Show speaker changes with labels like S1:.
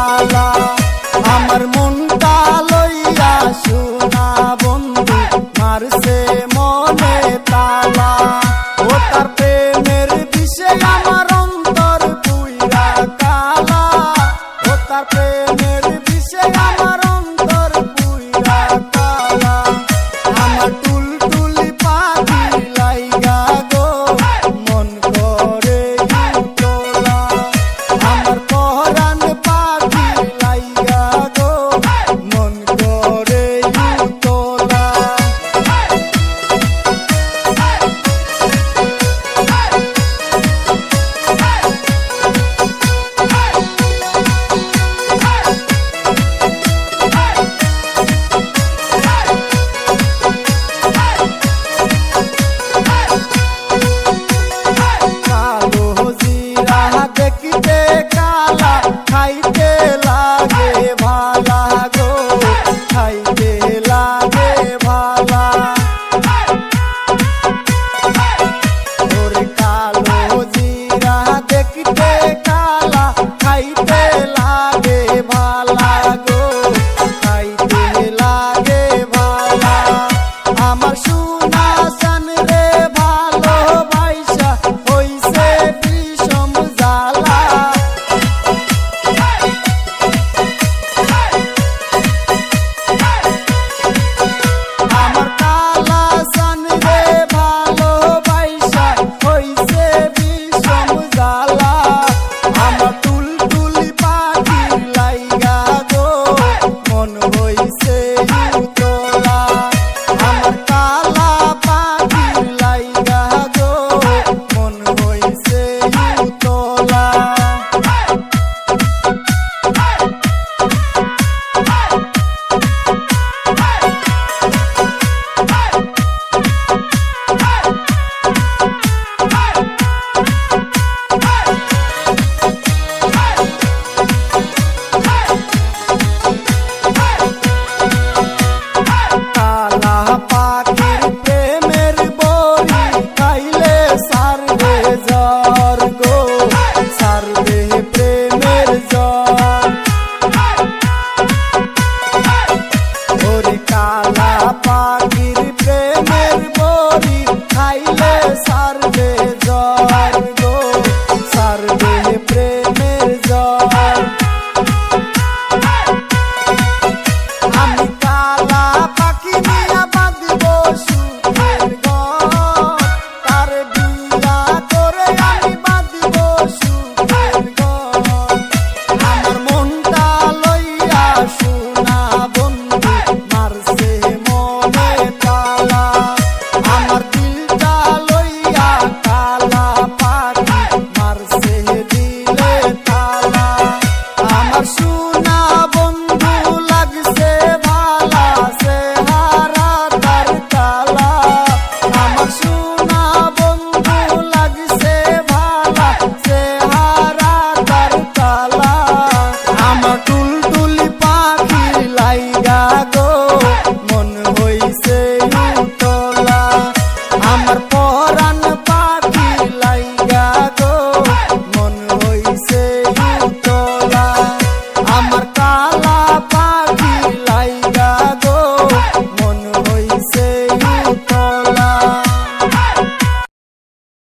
S1: তালা। আমার মনটা লইয়া সোনা বন্ধু মারছে মনে তালা। ও তার প্রেমের বিষে আমার অন্তর পুইরা কালা। ও তার প্রেমের বিষে আমার অন্তর পুইরা কালা। আমার টুলটুলি পাখি লাইগা গো মন করে তোলা। আমার পরাণ পাখি লাইগা গো মন করে তোলা। দেখিতে কালা খাইতে লাগে ভালা গো খাইতে লাগে ভালা। ওরে কালো জিরা দেখিতে কালা খাইতে লাগে ভালা গো খাইতে লাগে ভালা। আমার সোনা জান রে ভালোবাসা হইছে বিষম জ্বালা। আমার কালা জান রে ভালোবাসা হইছে বিষম জ্বালা। আমার টুলটুলি পাখি লাইগা গো মন হইছে তোলা। আমার কালা পাখি লাইগা গো মন হইছে তোলা। কালা পাখির প্রেমের বড়ি খাইলে সারবে জ্বর গো সারবে প্রেমের জ্বর। ওরে কালা পাখির প্রেমের বড়ি খাইলে সারবে জ্বর গো সারবে প্রেমের জ্বর। আমি কালা পাখি নিয়া বাঁধব সুখের ঘর। তার বিয়া করে আমি বাঁধব সুখের ঘর। আমার মনটা লইয়া সোনা বন্ধু মারছে মনে তালা। আমার দিলটা লইয়া কালা পাখি মারছে দিলে তালা। আমার সোনা